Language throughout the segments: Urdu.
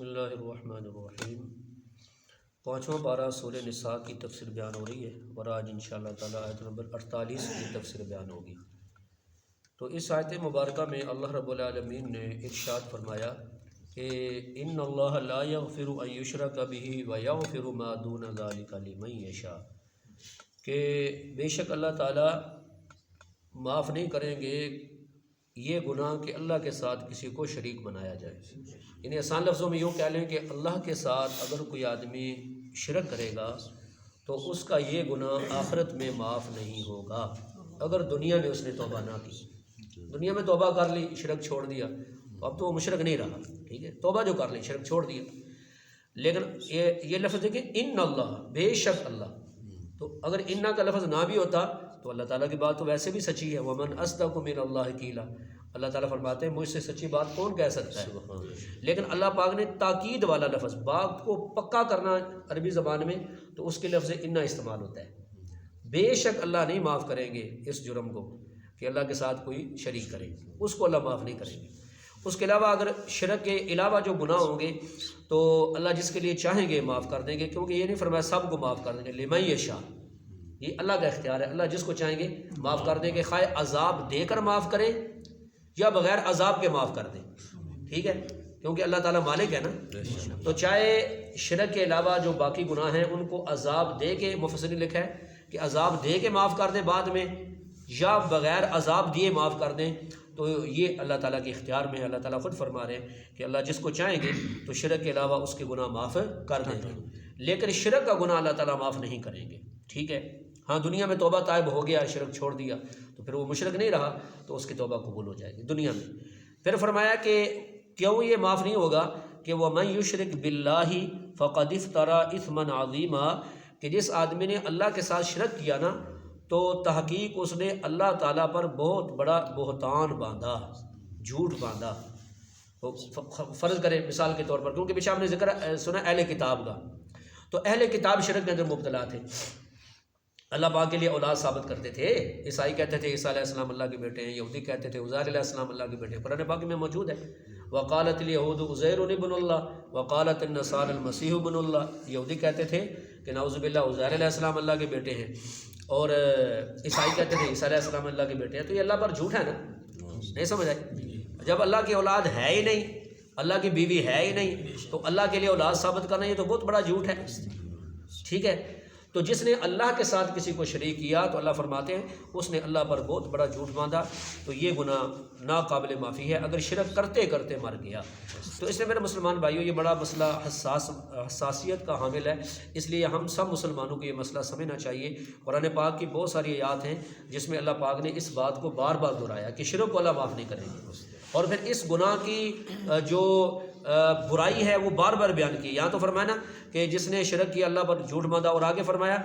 بسم اللہ الرحمن الرحیم۔ پانچواں پارہ سورہ نساء کی تفسیر بیان ہو رہی ہے اور آج انشاءاللہ تعالیٰ آیت نمبر 48 کی تفسیر بیان ہوگی۔ تو اس آیت مبارکہ میں اللہ رب العالمین نے ارشاد فرمایا کہ ان اللہ لا یغفر ان یشرک بہ ویغفر ما دون ذلک لمن یشاء، کہ بے شک اللہ تعالیٰ معاف نہیں کریں گے یہ گناہ کہ اللہ کے ساتھ کسی کو شریک بنایا جائے۔ یعنی آسان لفظوں میں یوں کہہ لیں کہ اللہ کے ساتھ اگر کوئی آدمی شرک کرے گا تو اس کا یہ گناہ آخرت میں معاف نہیں ہوگا اگر دنیا میں اس نے توبہ نہ کی۔ دنیا میں توبہ کر لی، شرک چھوڑ دیا، اب تو وہ مشرک نہیں رہا، ٹھیک ہے، توبہ جو کر لی، شرک چھوڑ دیا۔ لیکن یہ لفظ دیکھیں ان اللہ، بے شک اللہ، تو اگر انا کا لفظ نہ بھی ہوتا تو اللہ تعالیٰ کی بات تو ویسے بھی سچی ہے۔ ومن اصدق من اللہ قیلا، اللہ تعالیٰ فرماتے ہیں مجھ سے سچی بات کون کہہ سکتا ہے۔ لیکن اللہ پاک نے تاکید والا لفظ، بات کو پکا کرنا عربی زبان میں، تو اس کے لفظ انا استعمال ہوتا ہے۔ بے شک اللہ نہیں معاف کریں گے اس جرم کو کہ اللہ کے ساتھ کوئی شریک کرے، اس کو اللہ معاف نہیں کریں گے۔ اس کے علاوہ اگر شرک کے علاوہ جو گناہ ہوں گے تو اللہ جس کے لیے چاہیں گے معاف کر دیں گے، کیونکہ یہ نہیں فرمایا سب کو معاف کر دیں گے، لمن یشاء، یہ اللہ کا اختیار ہے، اللہ جس کو چاہیں گے معاف کر دیں گے، خواہ عذاب دے کر معاف کریں یا بغیر عذاب کے معاف کر دیں، ٹھیک ہے، کیونکہ اللہ تعالیٰ مالک ہے نا۔ تو چاہے شرک کے علاوہ جو باقی گناہ ہیں ان کو عذاب دے کے، مفسرین نے لکھا ہے کہ عذاب دے کے معاف کر دیں بعد میں، یا بغیر عذاب دیے معاف کر دیں، تو یہ اللہ تعالیٰ کے اختیار میں ہے۔ اللہ تعالیٰ خود فرما رہے ہیں کہ اللہ جس کو چاہیں گے تو شرک کے علاوہ اس کے گناہ معاف کر دیں گے، لیکن شرک کا گناہ اللہ تعالیٰ معاف نہیں کریں گے، ٹھیک ہے۔ ہاں دنیا میں توبہ طائب ہو گیا، شرک چھوڑ دیا، تو پھر وہ مشرک نہیں رہا تو اس کی توبہ قبول ہو جائے گی دنیا میں۔ پھر فرمایا کہ کیوں یہ معاف نہیں ہوگا کہ وَمَن یُشْرِک بِاللَّهِ فَقَدِ افْتَرَىٰ اِثْمًا عَظِیمًا، کہ جس آدمی نے اللہ کے ساتھ شرک کیا نا تو تحقیق اس نے اللہ تعالیٰ پر بہت بڑا بہتان باندھا، جھوٹ باندھا۔ فرض کرے مثال کے طور پر، کیونکہ پیچھے ہم نے ذکر سنا اہل کتاب کا، تو اہل کتاب شرک کے اندر مبتلا تھے، اللہ پاک کے لیے اولاد ثابت کرتے تھے۔ عیسائی کہتے تھے عیسیٰ علیہ السلام اللہ کے بیٹے ہیں، یہودی کہتے تھے عزیر علیہ السلام اللہ کے بیٹے ہیں، قرآن پاک میں موجود ہے۔ وقالت الیہود عزیر ابن اللہ وقالت النصارى المسیح ابن اللہ، یہودی کہتے تھے کہ نعوذ باللہ عزیر علیہ السلام اللہ کے بیٹے ہیں، اور عیسائی کہتے تھے عیسیٰ علیہ السلام اللہ کے بیٹے ہیں، تو یہ اللہ پر جھوٹ ہے نا، نہیں سمجھ آئی؟ جب اللہ کی اولاد ہے ہی نہیں، اللہ کی بیوی ہے ہی نہیں، تو اللہ کے لیے اولاد ثابت کرنا یہ تو بہت بڑا جھوٹ ہے، ٹھیک ہے۔ تو جس نے اللہ کے ساتھ کسی کو شریک کیا تو اللہ فرماتے ہیں اس نے اللہ پر بہت بڑا جھوٹ باندھا، تو یہ گناہ ناقابل معافی ہے اگر شرک کرتے کرتے مر گیا۔ تو اس لیے میرے مسلمان بھائیوں یہ بڑا مسئلہ حساسیت کا حامل ہے، اس لیے ہم سب مسلمانوں کو یہ مسئلہ سمجھنا چاہیے۔ قرآن پاک کی بہت ساری آیات ہیں جس میں اللہ پاک نے اس بات کو بار بار دہرایا کہ شرک کو اللہ معاف نہیں کریں گے، اور پھر اس گناہ کی جو برائی ہے وہ بار بار بیان کی۔ یہاں تو فرمایا نا کہ جس نے شرک کیا اللہ پر جھوٹ باندھا، اور آگے فرمایا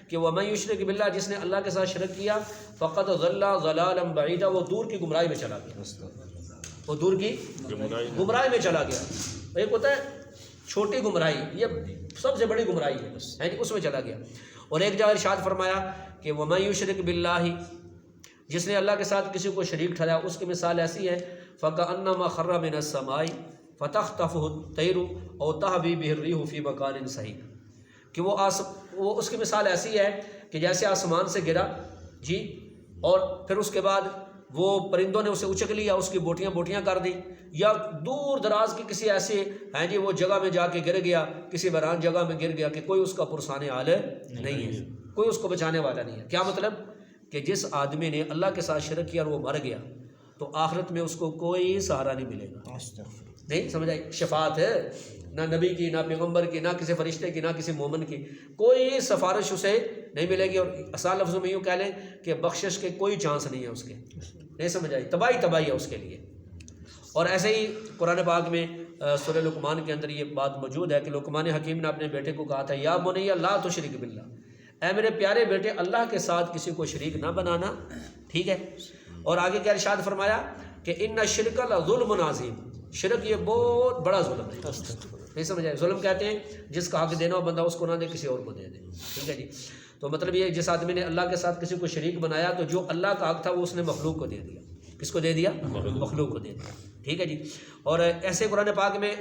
کہ وَمَن یُشْرِک بِاللَّهِ، جس نے اللہ کے ساتھ شرک کیا فَقَدْ ضَلَّ ضَلَالًا بَعِیدًا، وہ دور کی گمراہی میں چلا گیا، وہ دور کی گمراہی میں چلا گیا۔ ایک ہوتا ہے چھوٹی گمراہی، یہ سب سے بڑی گمراہی ہے، یعنی اس میں چلا گیا۔ اور ایک جگہ ارشاد فرمایا کہ وَمَن یُشْرِک بِاللَّهِ، جس نے اللہ کے ساتھ کسی کو شریک ٹھہرایا اس کی مثال ایسی ہے فَكَأَنَّمَا خَرَّ مِنَ السَّمَاءِ فَتَخْطَفُهُ الطَّيْرُ أَوْ تَهْوِي بِهِ الرِّيحُ فِي مَكَانٍ صَحِيحٍ، کہ وہ اس کی مثال ایسی ہے کہ جیسے آسمان سے گرا جی، اور پھر اس کے بعد وہ پرندوں نے اسے اچک لیا، اس کی بوٹیاں بوٹیاں کر دی، یا دور دراز کی کسی ایسے ہیں جی وہ جگہ میں جا کے گر گیا، کسی ویران جگہ میں گر گیا کہ کوئی اس کا پرسان حال نہیں ہے، کوئی اس کو بچانے والا نہیں ہے۔ کیا مطلب کہ جس آدمی نے اللہ کے ساتھ شرک کیا اور وہ مر گیا تو آخرت میں اس کو کوئی سہارا نہیں ملے گا، نہیں سمجھ آئی؟ شفاعت ہے نہ نبی کی، نہ پیغمبر کی، نہ کسی فرشتے کی، نہ کسی مومن کی، کوئی سفارش اسے نہیں ملے گی، اور آسان لفظوں میں یوں کہہ لیں کہ بخشش کے کوئی چانس نہیں ہے اس کے، نہیں سمجھ آئی؟ تباہی تباہی ہے اس کے لیے۔ اور ایسے ہی قرآن پاک میں سورہ لقمان کے اندر یہ بات موجود ہے کہ لقمان حکیم نے اپنے بیٹے کو کہا تھا یا بنی لا تشرک باللہ، اے میرے پیارے بیٹے اللہ کے ساتھ کسی کو شریک نہ بنانا، ٹھیک ہے۔ اور آگے کیا ارشاد فرمایا کہ ان الشرک لظلم عظیم، شرک یہ بہت بڑا ظلم ہے، نہیں سمجھ آئے؟ ظلم کہتے ہیں جس کا حق دینا ہو بندہ اس کو نہ دے کسی اور کو دے دے، ٹھیک ہے جی۔ تو مطلب یہ جس آدمی نے اللہ کے ساتھ کسی کو شریک بنایا تو جو اللہ کا حق تھا وہ اس نے مخلوق کو دے دیا، کس کو دے دیا؟ مخلوق کو دے دیا۔ ٹھیک ہے جی. اور ایسے قرآن پاک میں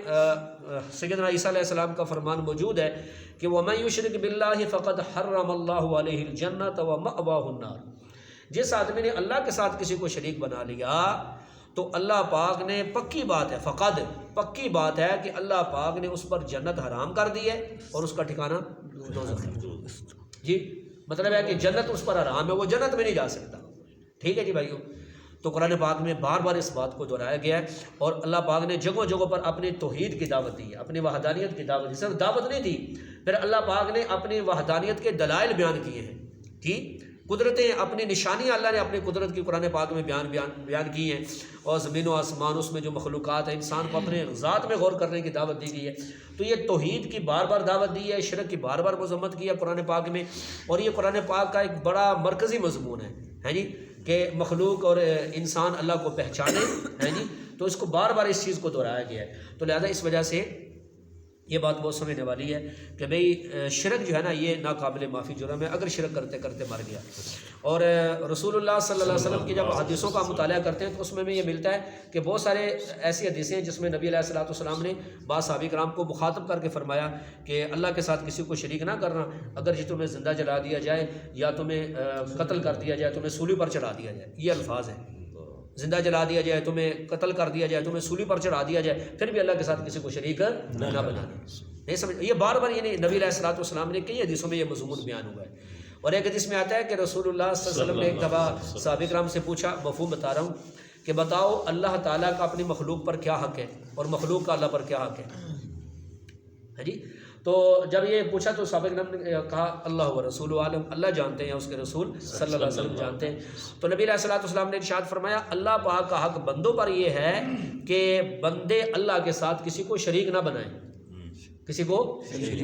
سیدنا عیسیٰ علیہ السلام کا فرمان موجود ہے کہ وَمَن يُشْرِكْ بِاللَّهِ فَقَدْ حَرَّمَ اللَّهُ عَلَيْهِ الْجَنَّةَ وَمَأْوَاهُ النَّارُ. جس آدمی نے اللہ کے ساتھ کسی کو شریک بنا لیا تو اللہ پاک نے پکی بات ہے، فقد پکی بات ہے کہ اللہ پاک نے اس پر جنت حرام کر دی ہے اور اس کا ٹھکانہ دوزخ ہے. جی مطلب ہے کہ جنت اس پر حرام ہے، وہ جنت میں نہیں جا سکتا. ٹھیک ہے جی بھائیو. تو قرآن پاک میں بار بار اس بات کو دہرایا گیا ہے اور اللہ پاک نے جگہوں جگہوں پر اپنی توحید کی دعوت دی ہے، اپنی وحدانیت کی دعوت دی. صرف دعوت نہیں دی، پھر اللہ پاک نے اپنی وحدانیت کے دلائل بیان کیے ہیں. ٹھیک، قدرتیں، اپنی نشانیاں اللہ نے اپنی قدرت کی قرآن پاک میں بیان کی ہیں. اور زمین و آسمان، اس میں جو مخلوقات ہیں، انسان کو اپنے ذات میں غور کرنے کی دعوت دی گئی ہے. تو یہ توحید کی بار بار دعوت دی ہے، شرک کی بار بار مذمت کی ہے قرآن پاک میں. اور یہ قرآن پاک کا ایک بڑا مرکزی مضمون ہے جی، کہ مخلوق اور انسان اللہ کو پہچانے ہے جی. تو اس کو بار بار اس چیز کو دہرایا گیا ہے. تو لہذا اس وجہ سے یہ بات بہت سمجھنے والی ہے کہ بھئی شرک جو ہے نا یہ ناقابل معافی جرم ہے اگر شرک کرتے کرتے مر گیا. اور رسول اللہ صلی اللہ علیہ وسلم کی جب حدیثوں کا مطالعہ کرتے ہیں تو اس میں یہ ملتا ہے کہ بہت سارے ایسی حدیثیں ہیں جس میں نبی علیہ الصلوۃ والسلام نے بعض صحابہ کرام کو مخاطب کر کے فرمایا کہ اللہ کے ساتھ کسی کو شریک نہ کرنا، اگر جی تمہیں زندہ جلا دیا جائے یا تمہیں قتل کر دیا جائے، تمہیں سولی پر چڑھا دیا جائے. یہ الفاظ ہیں، زندہ جلا دیا جائے، تمہیں قتل کر دیا جائے، تمہیں سولی پر چڑھا دیا جائے، پھر بھی اللہ کے ساتھ کسی کو شریک نہ بنانا. نہیں سمجھ، یہ بار بار یعنی نبی علیہ الصلوۃ والسلام نے کئی حدیثوں میں یہ مضمون بیان ہوا ہے. اور ایک حدیث میں آتا ہے کہ رسول اللہ صلی اللہ علیہ وسلم نے ایک دفعہ صحابہ کرام سے پوچھا، مفہوم بتا رہا ہوں، کہ بتاؤ اللہ تعالیٰ کا اپنی مخلوق پر کیا حق ہے اور مخلوق کا اللہ پر کیا حق ہے جی. تو جب یہ پوچھا تو صحابہ کرام نے کہا اللہ و رسول عالم، اللہ جانتے ہیں، اس کے رسول صلی اللہ علیہ وسلم جانتے ہیں. تو نبی علیہ الصلوۃ والسلام نے ارشاد فرمایا اللہ پاک کا حق بندوں پر یہ ہے کہ بندے اللہ کے ساتھ کسی کو شریک نہ بنائیں، کسی کو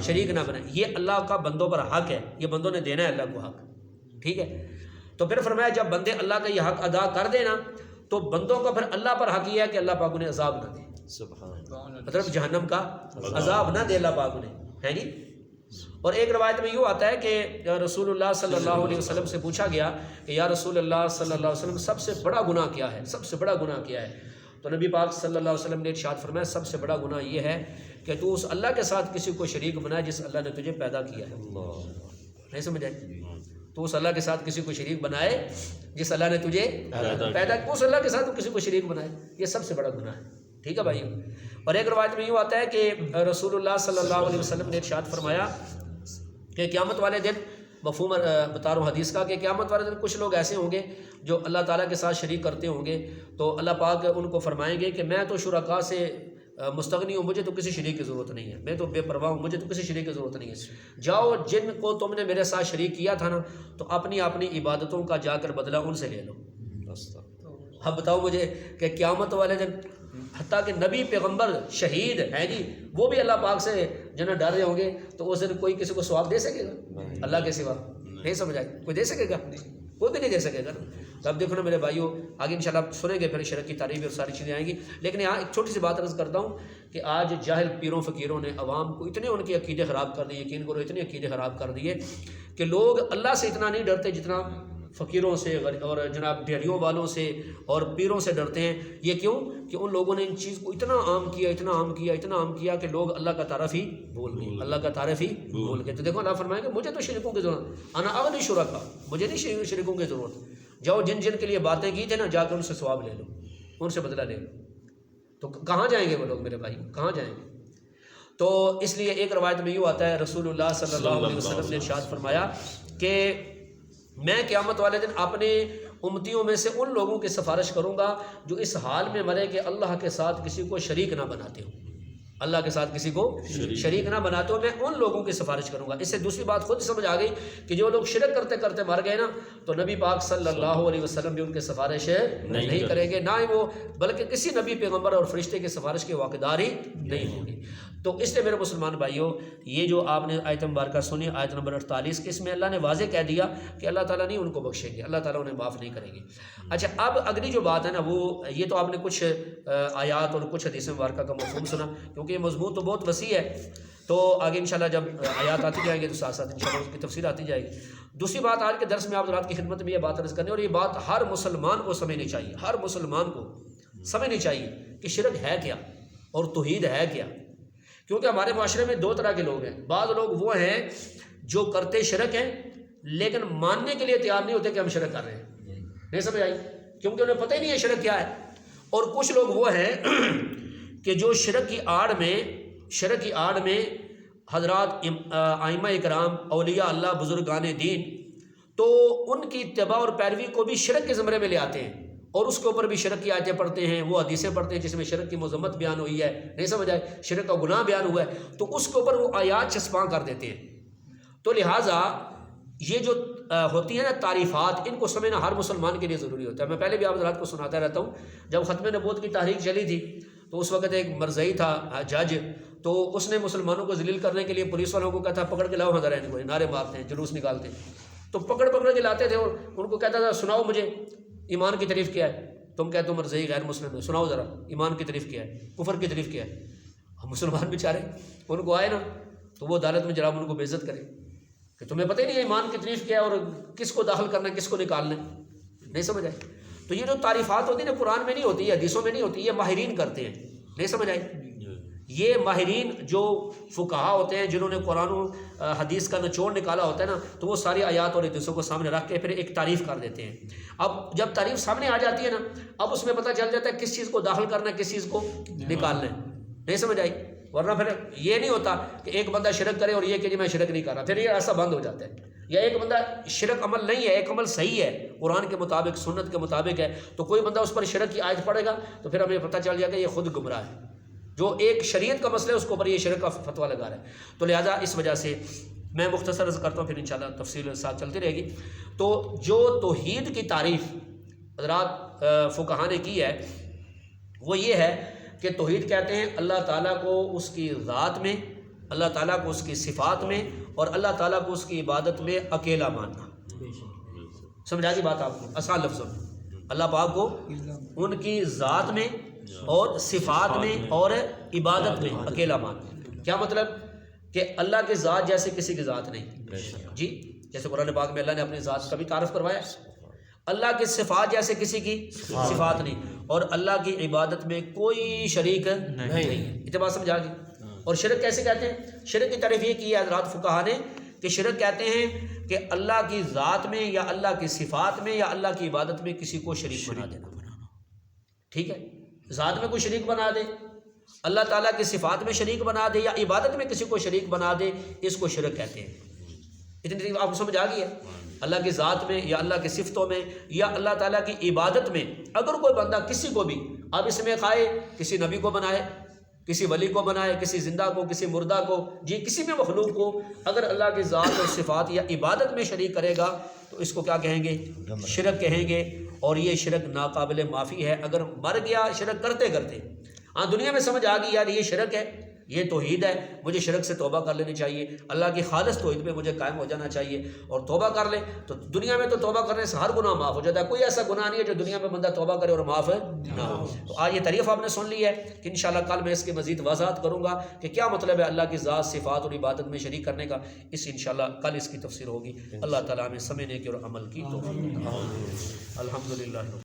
شریک نہ بنائیں. یہ اللہ کا بندوں پر حق ہے، یہ بندوں نے دینا ہے اللہ کو حق. ٹھیک ہے. تو پھر فرمایا جب بندے اللہ کا یہ حق ادا کر دینا تو بندوں کا پھر اللہ پر حق یہ ہے کہ اللہ پاک انہیں عذاب نہ دے. مطلب جہنم کا عذاب نہ دے اللہ پاک انہیں، ہے جی. اور ایک روایت میں یوں آتا ہے کہ رسول اللہ صلی اللہ علیہ وسلم سے پوچھا گیا کہ یا رسول اللہ صلی اللہ علیہ وسلم سب سے بڑا گناہ کیا ہے، سب سے بڑا گناہ کیا ہے. تو نبی پاک صلی اللہ علیہ وسلم نے ارشاد فرمایا سب سے بڑا گناہ یہ ہے کہ تو اس اللہ کے ساتھ کسی کو شریک بنائے جس اللہ نے تجھے پیدا کیا ہے. نہیں سمجھ آئی؟ تو اس اللہ کے ساتھ کسی کو شریک بنائے جس اللہ نے تجھے پیدا کیا، اس اللہ کے ساتھ تو کسی کو شریک بنائے، یہ سب سے بڑا گناہ ہے. ٹھیک ہے بھائی. اور ایک روایت میں یوں آتا ہے کہ رسول اللہ صلی اللہ علیہ وسلم نے ارشاد فرمایا کہ قیامت والے دن، مفہوم بتا رہا ہوں حدیث کا، کہ قیامت والے دن کچھ لوگ ایسے ہوں گے جو اللہ تعالیٰ کے ساتھ شریک کرتے ہوں گے تو اللہ پاک ان کو فرمائیں گے کہ میں تو شرکاء سے مستغنی ہوں، مجھے تو کسی شریک کی ضرورت نہیں ہے، میں تو بے پرواہ ہوں، مجھے تو کسی شریک کی ضرورت نہیں ہے. جاؤ جن کو تم نے میرے ساتھ شریک کیا تھا نا تو اپنی اپنی عبادتوں کا جا کر بدلہ ان سے لے لو. اب بتاؤ مجھے کہ قیامت والے دن حتیٰ کہ نبی پیغمبر شہید ہیں جی وہ بھی اللہ پاک سے جنت ڈر رہے ہوں گے تو اس دن کوئی کسی کو ثواب دے سکے گا اللہ کے سوا؟ نہیں سمجھ آئی؟ کوئی دے سکے گا؟ کوئی بھی نہیں دے سکے گا. تو اب دیکھو نا میرے بھائیوں، آگے انشاءاللہ سنیں گے پھر شرک کی تعریف اور ساری چیزیں آئیں گی. لیکن یہاں ایک چھوٹی سی بات عرض کرتا ہوں کہ آج جاہل پیروں فقیروں نے عوام کو اتنے ان کے عقیدے خراب کر دیے، یقین کرو اتنے عقیدے خراب کر دیے کہ لوگ اللہ سے اتنا نہیں ڈرتے جتنا فقیروں سے اور جناب ڈھیریوں والوں سے اور پیروں سے ڈرتے ہیں. یہ کیوں؟ کہ ان لوگوں نے ان چیز کو اتنا عام کیا، اتنا عام کیا، اتنا عام کیا کہ لوگ اللہ کا تعارف ہی بھول گئے، اللہ کا تعارف ہی بھول گئے. تو دیکھو اللہ فرمائے کہ مجھے تو شرکوں کی ضرورت، انا اغنی شرکا، مجھے نہیں شرکوں کی ضرورت. جاؤ جن جن کے لیے باتیں کی تھے نا جا کر ان سے ثواب لے لو، ان سے بدلہ لے لو. تو کہاں جائیں گے وہ لوگ میرے بھائی، کہاں جائیں گے؟ تو اس لیے ایک روایت میں یوں آتا ہے رسول اللہ صلی اللہ علیہ وسلم نے ارشاد فرمایا کہ میں قیامت والے دن اپنے امتیوں میں سے ان لوگوں کی سفارش کروں گا جو اس حال میں مرے کہ اللہ کے ساتھ کسی کو شریک نہ بناتے ہوں، اللہ کے ساتھ کسی کو شریک نہ بناتے ہو، میں ان لوگوں کی سفارش کروں گا. اس سے دوسری بات خود سمجھ آ گئی کہ جو لوگ شرک کرتے کرتے مر گئے نا تو نبی پاک صلی اللہ علیہ وسلم بھی ان کی سفارش نہیں کریں گے، نہ ہی وہ بلکہ کسی نبی پیغمبر اور فرشتے کی سفارش کے واقعدار ہی نہیں ہوں گے. تو اس لیے میرے مسلمان بھائیوں یہ جو آپ نے آیت مبارکہ سنی آیت نمبر 48 کے، اس میں اللہ نے واضح کہہ دیا کہ اللہ تعالیٰ نہیں ان کو بخشیں گے، اللہ تعالیٰ انہیں معاف نہیں کریں گے. اچھا اب اگلی جو بات ہے نا وہ یہ تو آپ نے کچھ آیات اور کچھ حدیث مبارکہ کا مفہوم سنا، کیونکہ یہ مضمون تو بہت وسیع ہے. تو آگے انشاءاللہ جب آیات آتی جائیں گے تو ساتھ ساتھ انشاءاللہ اس کی تفسیر آتی جائے گی. دوسری بات آج کے درس میں آپ حضرات کی خدمت میں یہ بات عرض کرنے، اور یہ بات ہر مسلمان کو سمجھنی چاہیے، ہر مسلمان کو سمجھنی چاہیے کہ شرک ہے کیا اور توحید ہے کیا، کیونکہ ہمارے معاشرے میں دو طرح کے لوگ ہیں. بعض لوگ وہ ہیں جو کرتے شرک ہیں لیکن ماننے کے لیے تیار نہیں ہوتے کہ ہم شرک کر رہے ہیں. نہیں سمجھ آئی؟ کیونکہ انہیں پتہ ہی نہیں ہے شرک کیا ہے. اور کچھ لوگ وہ ہیں کہ جو شرک کی آڑ میں حضرات ائمہ اکرام، اولیاء اللہ، بزرگان دین، تو ان کی اتباع اور پیروی کو بھی شرک کے زمرے میں لے آتے ہیں اور اس کے اوپر بھی شرک کی آیتیں پڑھتے ہیں، وہ حدیثیں پڑھتے ہیں جس میں شرک کی مذمت بیان ہوئی ہے. نہیں سمجھ آئے؟ شرک کا گناہ بیان ہوا ہے تو اس کے اوپر وہ آیات چسپاں کر دیتے ہیں. تو لہٰذا یہ جو ہوتی ہیں نا تعریفات، ان کو سمجھنا ہر مسلمان کے لیے ضروری ہوتا ہے. میں پہلے بھی آپ حضرات کو سناتا رہتا ہوں، جب ختم نبوت کی تحریک چلی تھی تو اس وقت ایک مرزائی تھا جج، تو اس نے مسلمانوں کو ذلیل کرنے کے لیے پولیس والوں کو کہتا پکڑ کے لاؤ حضرات ان کو، نعرے مارتے ہیں، جلوس نکالتے ہیں. تو پکڑ کے لاتے تھے اور ان کو کہتا تھا سناؤ مجھے ایمان کی تعریف کیا ہے. تم کہتے ہو مرزائی غیر مسلم ہے، سناؤ ذرا ایمان کی تعریف کیا ہے، کفر کی تعریف کیا ہے. ہم مسلمان بیچارے ان کو آئے نا تو وہ عدالت میں جناب ان کو بے عزت کرے کہ تمہیں پتہ ہی نہیں ہے ایمان کی تعریف کیا ہے اور کس کو داخل کرنا ہے کس کو نکالنا ہے. نہیں سمجھ آئے؟ تو یہ جو تعریفات ہوتی ہیں نا قرآن میں نہیں ہوتی، یہ حدیثوں میں نہیں ہوتی، یہ ماہرین کرتے ہیں. نہیں سمجھ آئی؟ یہ ماہرین جو فقہا ہوتے ہیں جنہوں نے قرآن و حدیث کا نچوڑ نکالا ہوتا ہے نا، تو وہ ساری آیات اور حدیثوں کو سامنے رکھ کے پھر ایک تعریف کر دیتے ہیں. اب جب تعریف سامنے آ جاتی ہے نا، اب اس میں پتہ چل جاتا ہے کس چیز کو داخل کرنا ہے کس چیز کو نکالنا ہے. نہیں سمجھ آئی؟ ورنہ پھر یہ نہیں ہوتا کہ ایک بندہ شرک کرے اور یہ کہ جی میں شرک نہیں کر رہا، پھر یہ ایسا بند ہو جاتا ہے. یا ایک بندہ شرک عمل نہیں ہے، ایک عمل صحیح ہے قرآن کے مطابق سنت کے مطابق ہے، تو کوئی بندہ اس پر شرک کی آیت پڑھے گا تو پھر ہمیں پتہ چل جائے گا یہ خود گمراہ ہے. جو ایک شریعت کا مسئلہ ہے اس کو اوپر یہ شرک کا فتویٰ لگا رہا ہے. تو لہٰذا اس وجہ سے میں مختصر عرض کرتا ہوں، پھر انشاءاللہ تفصیل ساتھ چلتی رہے گی. تو جو توحید کی تعریف حضرات فقہا نے کی ہے وہ یہ ہے کہ توحید کہتے ہیں اللہ تعالیٰ کو اس کی ذات میں، اللہ تعالیٰ کو اس کی صفات میں اور اللہ تعالیٰ کو اس کی عبادت میں اکیلا ماننا. سمجھا دی بات آپ کو آسان لفظوں میں؟ اللہ پاک کو ان کی ذات میں اور صفات میں اور عبادت میں اکیلا ماننا. کیا مطلب؟ کہ اللہ کی ذات جیسے کسی کی ذات نہیں جی، جیسے قرآن پاک میں اللہ نے اپنی ذات کا بھی تعارف کروایا. اللہ کی صفات جیسے کسی کی صفات نہیں، اور اللہ کی عبادت میں کوئی شریک نہیں. اتباع سمجھا گی؟ اور شرک کیسے کہتے ہیں؟ شرک کی تعریف یہ کی ہے حضرات فقہا نے کہ شرک کہتے ہیں کہ اللہ کی ذات میں یا اللہ کی صفات میں یا اللہ کی عبادت میں کسی کو شریک بنا دینا. ٹھیک ہے؟ ذات میں کوئی شریک بنا دے، اللہ تعالیٰ کی صفات میں شریک بنا دے یا عبادت میں کسی کو شریک بنا دے، اس کو شرک کہتے ہیں. اتنی آپ کو سمجھ آ گئی ہے؟ اللہ کی ذات میں یا اللہ کی صفتوں میں یا اللہ تعالیٰ کی عبادت میں اگر کوئی بندہ کسی کو بھی اب اس میں کھائے، کسی نبی کو بنائے، کسی ولی کو بنائے، کسی زندہ کو، کسی مردہ کو، جی کسی بھی مخلوق کو اگر اللہ کی ذات اور صفات یا عبادت میں شریک کرے گا تو اس کو کیا کہیں گے؟ شرک کہیں گے. اور یہ شرک ناقابل معافی ہے اگر مر گیا شرک کرتے کرتے. ہاں دنیا میں سمجھ آ گئی یار یہ شرک ہے، یہ توحید ہے، مجھے شرک سے توبہ کر لینی چاہیے، اللہ کی خالص توحید پہ مجھے قائم ہو جانا چاہیے اور توبہ کر لے تو دنیا میں تو توبہ کرنے سے ہر گناہ معاف ہو جاتا ہے. کوئی ایسا گناہ نہیں ہے جو دنیا میں بندہ توبہ کرے اور معاف نہ ہو. تو آج یہ تعریف آپ نے سن لی ہے کہ انشاءاللہ کل میں اس کی مزید وضاحت کروں گا کہ کیا مطلب ہے اللہ کی ذات، صفات اور عبادت میں شریک کرنے کا. اس انشاءاللہ کل اس کی تفسیر ہوگی. اللہ تعالیٰ ہمیں سمجھنے کی اور عمل کی توفیق. الحمدللہ.